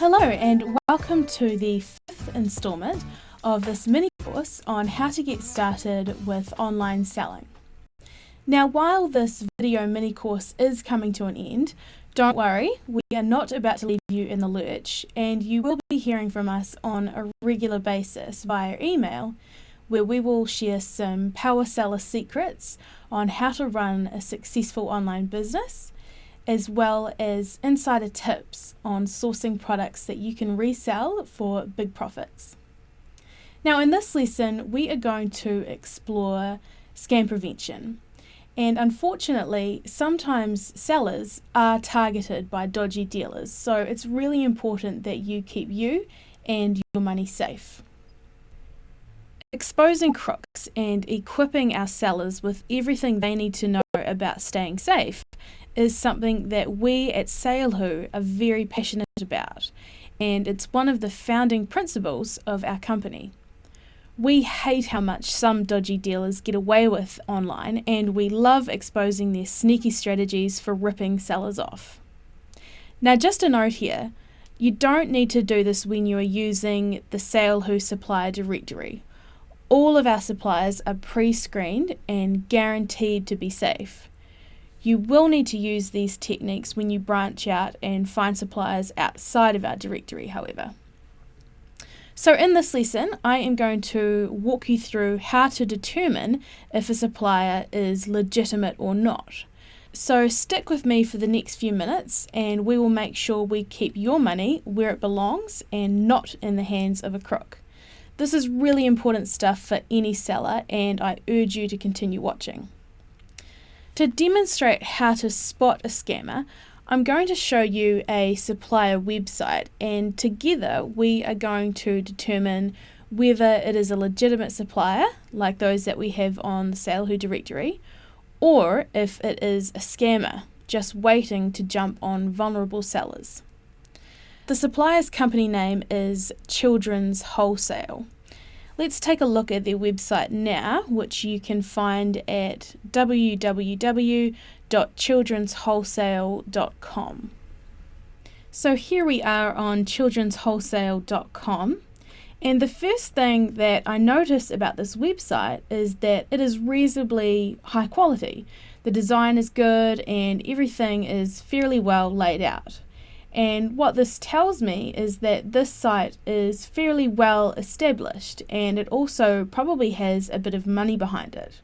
Hello and welcome to the fifth installment of this mini course on how to get started with online selling. Now, while this video mini course is coming to an end, don't worry, we are not about to leave you in the lurch, and you will be hearing from us on a regular basis via email, where we will share some power seller secrets on how to run a successful online business, as well as insider tips on sourcing products that you can resell for big profits. Now, in this lesson, we are going to explore scam prevention. And unfortunately, sometimes sellers are targeted by dodgy dealers, so it's really important that you keep you and your money safe. Exposing crooks and equipping our sellers with everything they need to know about staying safe is something that we at Salehoo are very passionate about, and it's one of the founding principles of our company. We hate how much some dodgy dealers get away with online, and we love exposing their sneaky strategies for ripping sellers off. Now, just a note here, you don't need to do this when you are using the Salehoo supplier directory. All of our suppliers are pre-screened and guaranteed to be safe. You will need to use these techniques when you branch out and find suppliers outside of our directory, however. So in this lesson, I am going to walk you through how to determine if a supplier is legitimate or not. So stick with me for the next few minutes and we will make sure we keep your money where it belongs and not in the hands of a crook. This is really important stuff for any seller, and I urge you to continue watching. To demonstrate how to spot a scammer, I'm going to show you a supplier website, and together we are going to determine whether it is a legitimate supplier, like those that we have on the Salehoo directory, or if it is a scammer, just waiting to jump on vulnerable sellers. The supplier's company name is Children's Wholesale. Let's take a look at their website now, which you can find at www.childrenswholesale.com. So here we are on childrenswholesale.com, and the first thing that I notice about this website is that it is reasonably high quality. The design is good and everything is fairly well laid out. And what this tells me is that this site is fairly well established, and it also probably has a bit of money behind it.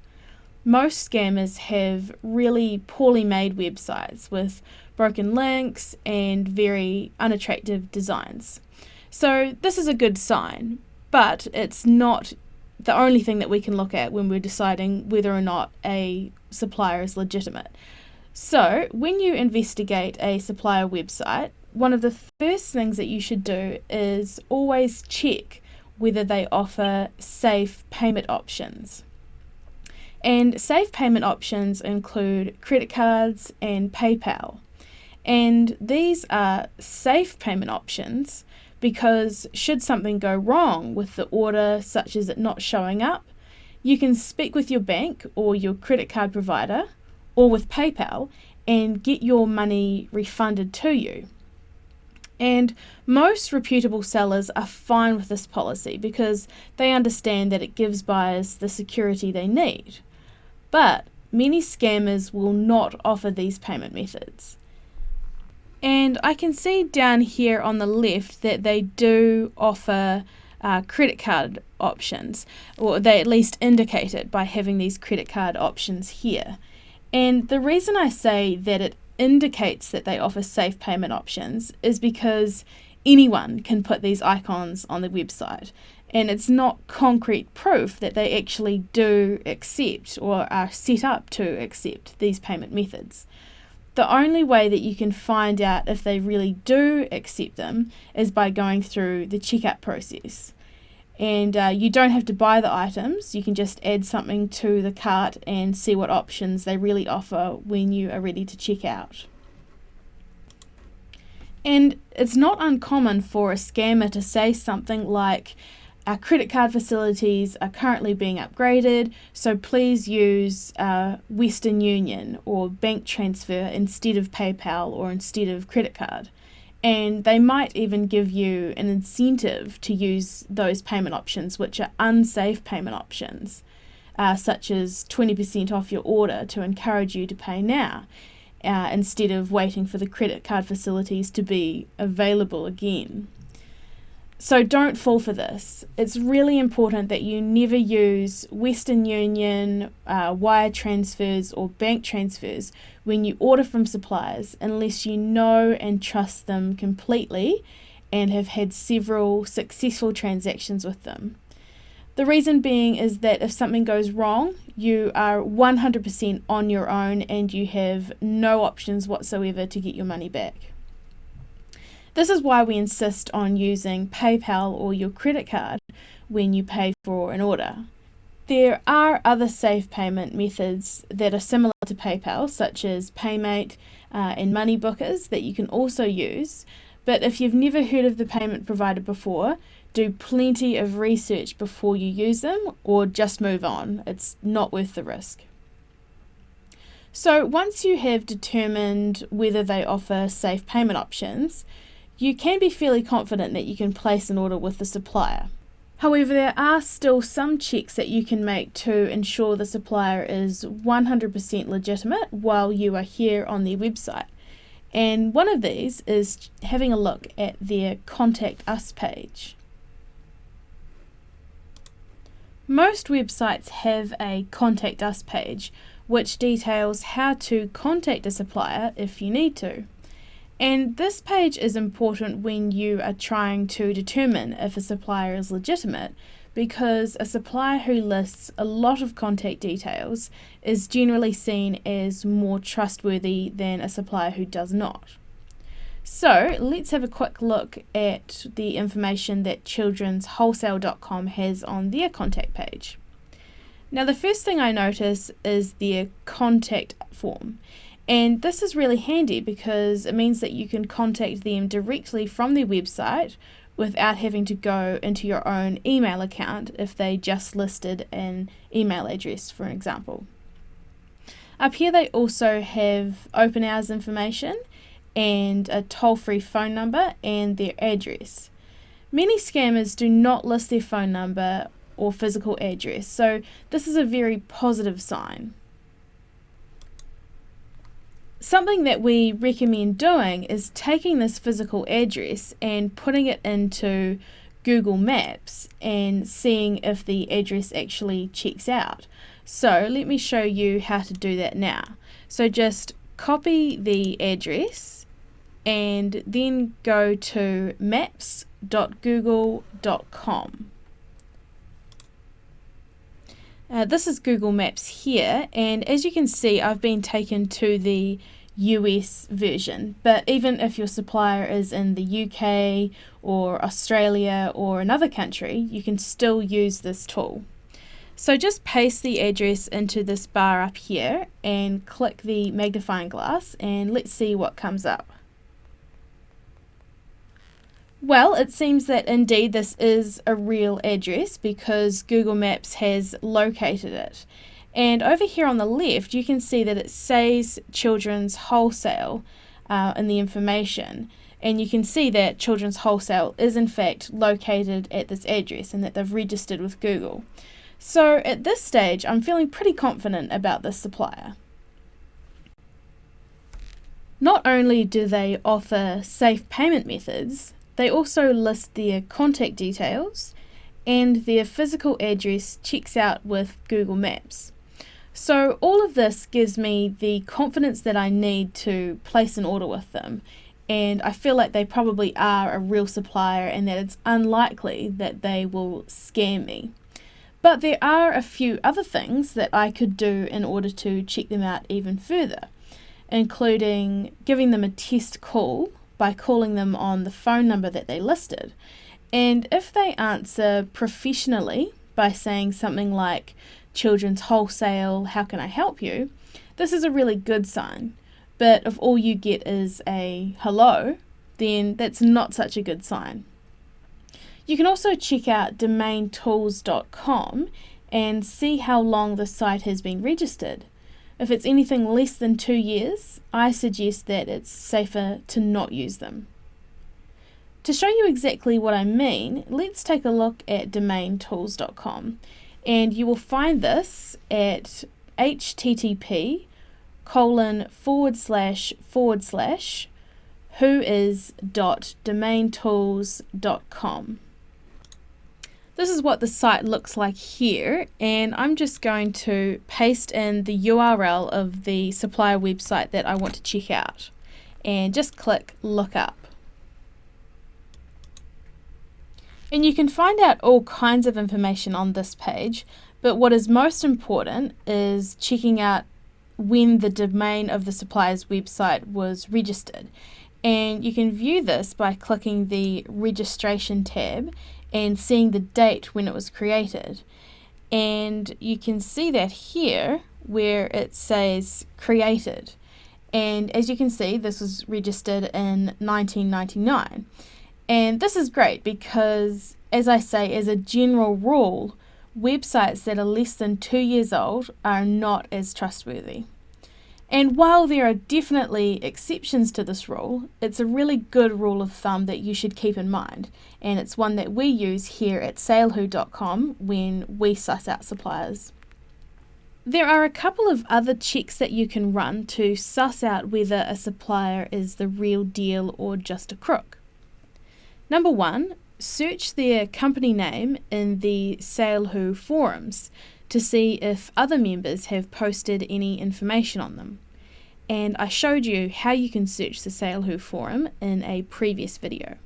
Most scammers have really poorly made websites with broken links and very unattractive designs. So this is a good sign, but it's not the only thing that we can look at when we're deciding whether or not a supplier is legitimate. So when you investigate a supplier website, one of the first things that you should do is always check whether they offer safe payment options. And safe payment options include credit cards and PayPal. And these are safe payment options because should something go wrong with the order, such as it not showing up, you can speak with your bank or your credit card provider or with PayPal and get your money refunded to you. And most reputable sellers are fine with this policy because they understand that it gives buyers the security they need. But many scammers will not offer these payment methods. And I can see down here on the left that they do offer credit card options, or they at least indicate it by having these credit card options here. And the reason I say that it indicates that they offer safe payment options is because anyone can put these icons on the website, and it's not concrete proof that they actually do accept or are set up to accept these payment methods. The only way that you can find out if they really do accept them is by going through the checkout process. And you don't have to buy the items, you can just add something to the cart and see what options they really offer when you are ready to check out. And it's not uncommon for a scammer to say something like, our credit card facilities are currently being upgraded, so please use Western Union or bank transfer instead of PayPal or instead of credit card. And they might even give you an incentive to use those payment options, which are unsafe payment options, such as 20% off your order to encourage you to pay now, instead of waiting for the credit card facilities to be available again. So don't fall for this. It's really important that you never use Western Union, wire transfers or bank transfers when you order from suppliers unless you know and trust them completely and have had several successful transactions with them. The reason being is that if something goes wrong, you are 100% on your own and you have no options whatsoever to get your money back. This is why we insist on using PayPal or your credit card when you pay for an order. There are other safe payment methods that are similar to PayPal, such as Paymate and Money Bookers, that you can also use. But if you've never heard of the payment provider before, do plenty of research before you use them, or just move on. It's not worth the risk. So once you have determined whether they offer safe payment options, you can be fairly confident that you can place an order with the supplier. However, there are still some checks that you can make to ensure the supplier is 100% legitimate while you are here on their website. And one of these is having a look at their Contact Us page. Most websites have a Contact Us page, which details how to contact a supplier if you need to. And this page is important when you are trying to determine if a supplier is legitimate, because a supplier who lists a lot of contact details is generally seen as more trustworthy than a supplier who does not. So let's have a quick look at the information that childrenswholesale.com has on their contact page. Now, the first thing I notice is their contact form. And this is really handy because it means that you can contact them directly from their website without having to go into your own email account if they just listed an email address, for example. Up here they also have open hours information and a toll-free phone number and their address. Many scammers do not list their phone number or physical address, so this is a very positive sign. Something that we recommend doing is taking this physical address and putting it into Google Maps and seeing if the address actually checks out. So let me show you how to do that now. So just copy the address and then go to maps.google.com. This is Google Maps here, and as you can see, I've been taken to the US version, but even if your supplier is in the UK or Australia or another country, you can still use this tool. So just paste the address into this bar up here and click the magnifying glass, and let's see what comes up. Well, it seems that indeed this is a real address because Google Maps has located it. And over here on the left, you can see that it says Children's Wholesale in the information. And you can see that Children's Wholesale is in fact located at this address and that they've registered with Google. So at this stage, I'm feeling pretty confident about this supplier. Not only do they offer safe payment methods, they also list their contact details and their physical address checks out with Google Maps. So all of this gives me the confidence that I need to place an order with them, and I feel like they probably are a real supplier and that it's unlikely that they will scam me. But there are a few other things that I could do in order to check them out even further, including giving them a test call by calling them on the phone number that they listed. And if they answer professionally by saying something like, "Children's Wholesale, how can I help you?" this is a really good sign. But if all you get is a hello, then that's not such a good sign. You can also check out domaintools.com and see how long the site has been registered. If it's anything less than 2 years, I suggest that it's safer to not use them. To show you exactly what I mean, let's take a look at domaintools.com, and you will find this at http://whois.domaintools.com. This is what the site looks like here, and I'm just going to paste in the URL of the supplier website that I want to check out, and just click look up. And you can find out all kinds of information on this page, but what is most important is checking out when the domain of the supplier's website was registered. And you can view this by clicking the registration tab and seeing the date when it was created. And you can see that here where it says created. And as you can see, this was registered in 1999. And this is great because, as I say, as a general rule, websites that are less than 2 years old are not as trustworthy. And while there are definitely exceptions to this rule, it's a really good rule of thumb that you should keep in mind, and it's one that we use here at salehoo.com when we suss out suppliers. There are a couple of other checks that you can run to suss out whether a supplier is the real deal or just a crook. Number 1, search their company name in the Salehoo forums to see if other members have posted any information on them. And I showed you how you can search the Salehoo forum in a previous video.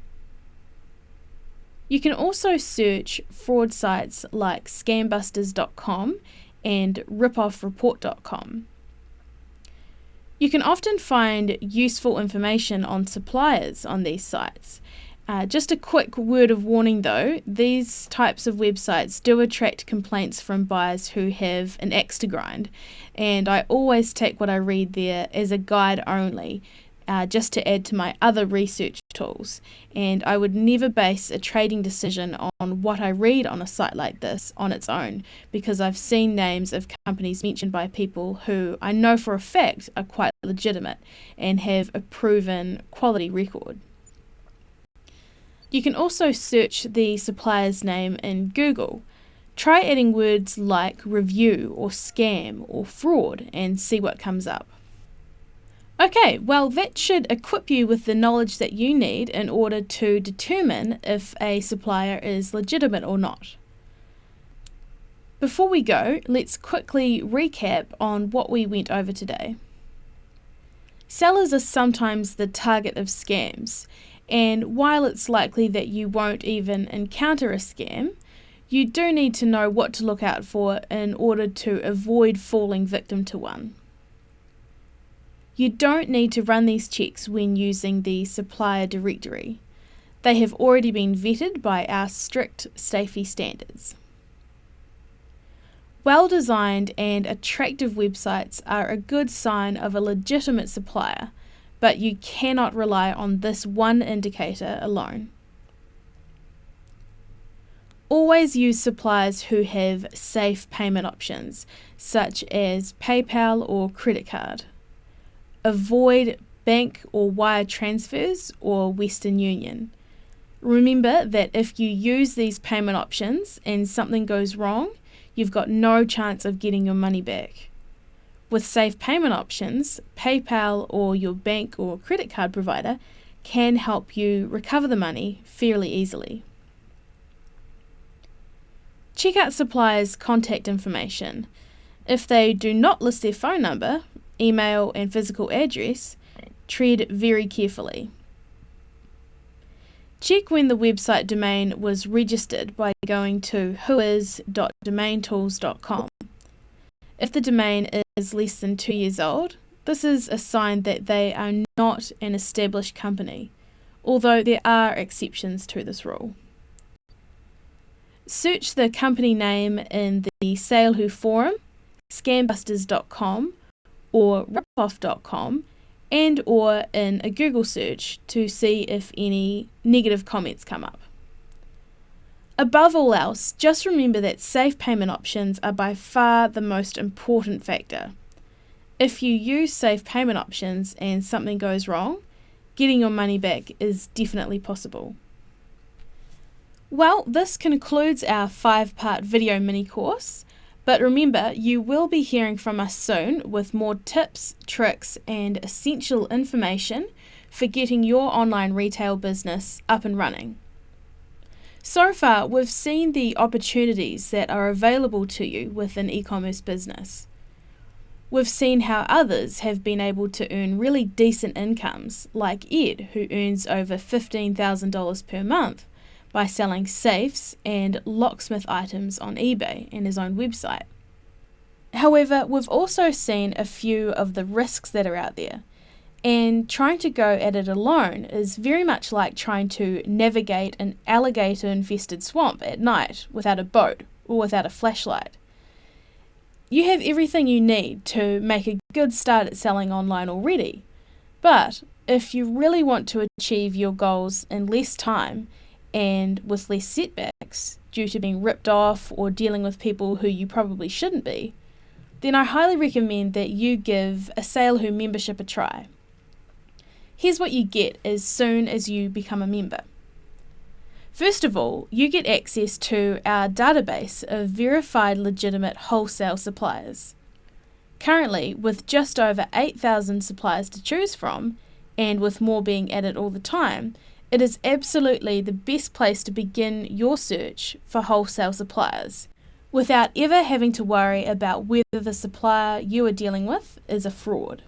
You can also search fraud sites like scambusters.com and ripoffreport.com. You can often find useful information on suppliers on these sites. Just a quick word of warning though, these types of websites do attract complaints from buyers who have an axe to grind, and I always take what I read there as a guide only, just to add to my other research tools, and I would never base a trading decision on what I read on a site like this on its own, because I've seen names of companies mentioned by people who I know for a fact are quite legitimate and have a proven quality record. You can also search the supplier's name in Google. Try adding words like review or scam or fraud and see what comes up. Okay, well that should equip you with the knowledge that you need in order to determine if a supplier is legitimate or not. Before we go, let's quickly recap on what we went over today. Sellers are sometimes the target of scams, and while it's likely that you won't even encounter a scam, you do need to know what to look out for in order to avoid falling victim to one. You don't need to run these checks when using the supplier directory. They have already been vetted by our strict safety standards. Well-designed and attractive websites are a good sign of a legitimate supplier, but you cannot rely on this one indicator alone. Always use suppliers who have safe payment options, such as PayPal or credit card. Avoid bank or wire transfers or Western Union. Remember that if you use these payment options and something goes wrong, you've got no chance of getting your money back. With safe payment options, PayPal or your bank or credit card provider can help you recover the money fairly easily. Check out suppliers' contact information. If they do not list their phone number, email and physical address, tread very carefully. Check when the website domain was registered by going to whois.domaintools.com. If the domain is less than 2 years old, this is a sign that they are not an established company, although there are exceptions to this rule. Search the company name in the Salehoo forum, scambusters.com or ripoff.com, and or in a Google search to see if any negative comments come up. Above all else, just remember that safe payment options are by far the most important factor. If you use safe payment options and something goes wrong, getting your money back is definitely possible. Well, this concludes our 5-part video mini course, but remember, you will be hearing from us soon with more tips, tricks, and essential information for getting your online retail business up and running. So far, we've seen the opportunities that are available to you with an e-commerce business. We've seen how others have been able to earn really decent incomes, like Ed, who earns over $15,000 per month by selling safes and locksmith items on eBay and his own website. However, we've also seen a few of the risks that are out there, and trying to go at it alone is very much like trying to navigate an alligator-infested swamp at night without a boat or without a flashlight. You have everything you need to make a good start at selling online already, but if you really want to achieve your goals in less time and with less setbacks due to being ripped off or dealing with people who you probably shouldn't be, then I highly recommend that you give a Salehoo membership a try. Here's what you get as soon as you become a member. First of all, you get access to our database of verified legitimate wholesale suppliers. Currently, with just over 8,000 suppliers to choose from, and with more being added all the time, it is absolutely the best place to begin your search for wholesale suppliers, without ever having to worry about whether the supplier you are dealing with is a fraud.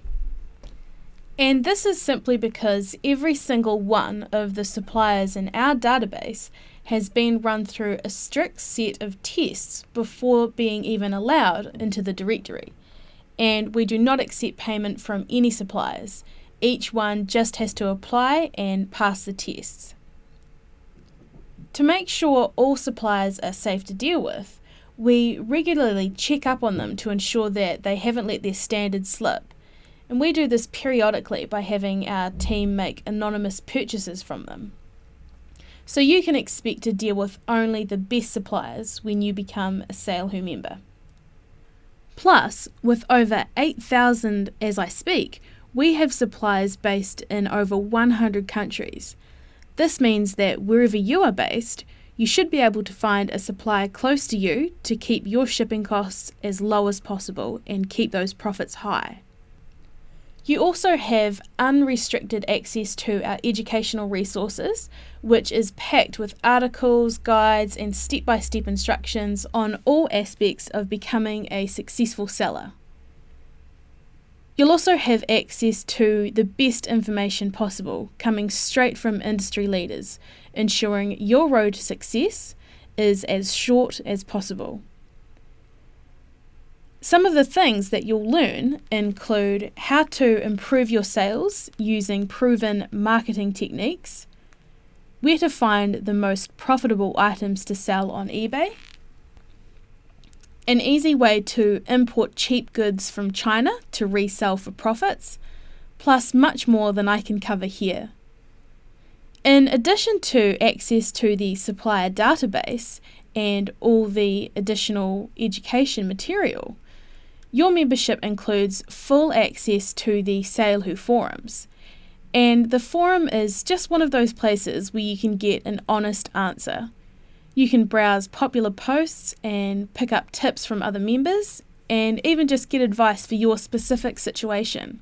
And this is simply because every single one of the suppliers in our database has been run through a strict set of tests before being even allowed into the directory. And we do not accept payment from any suppliers. Each one just has to apply and pass the tests. To make sure all suppliers are safe to deal with, we regularly check up on them to ensure that they haven't let their standards slip. And we do this periodically by having our team make anonymous purchases from them. So you can expect to deal with only the best suppliers when you become a Salehoo member. Plus, with over 8,000 as I speak, we have suppliers based in over 100 countries. This means that wherever you are based, you should be able to find a supplier close to you to keep your shipping costs as low as possible and keep those profits high. You also have unrestricted access to our educational resources, which is packed with articles, guides, and step-by-step instructions on all aspects of becoming a successful seller. You'll also have access to the best information possible, coming straight from industry leaders, ensuring your road to success is as short as possible. Some of the things that you'll learn include how to improve your sales using proven marketing techniques, where to find the most profitable items to sell on eBay, an easy way to import cheap goods from China to resell for profits, plus much more than I can cover here. In addition to access to the supplier database and all the additional education material, your membership includes full access to the Salehoo forums, and the forum is just one of those places where you can get an honest answer. You can browse popular posts and pick up tips from other members, and even just get advice for your specific situation.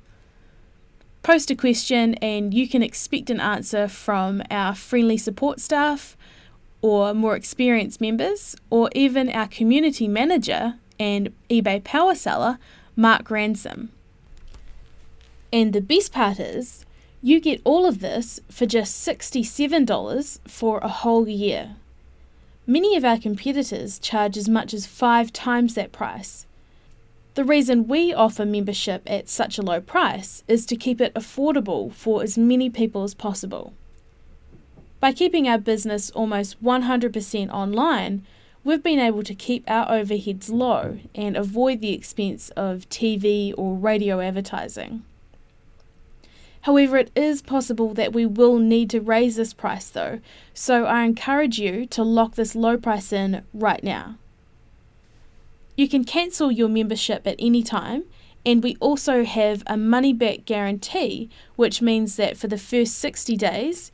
Post a question and you can expect an answer from our friendly support staff, or more experienced members, or even our community manager and eBay power seller, Mark Ransom. And the best part is, you get all of this for just $67 for a whole year. Many of our competitors charge as much as 5 times that price. The reason we offer membership at such a low price is to keep it affordable for as many people as possible. By keeping our business almost 100% online, we've been able to keep our overheads low and avoid the expense of TV or radio advertising. However, it is possible that we will need to raise this price though, so I encourage you to lock this low price in right now. You can cancel your membership at any time, and we also have a money-back guarantee, which means that for the first 60 days,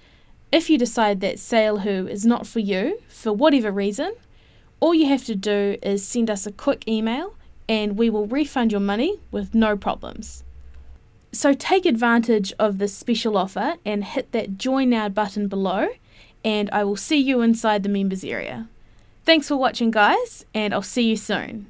If you decide that Salehoo is not for you, for whatever reason, all you have to do is send us a quick email and we will refund your money with no problems. So take advantage of this special offer and hit that Join Now button below, and I will see you inside the members area. Thanks for watching, guys, and I'll see you soon.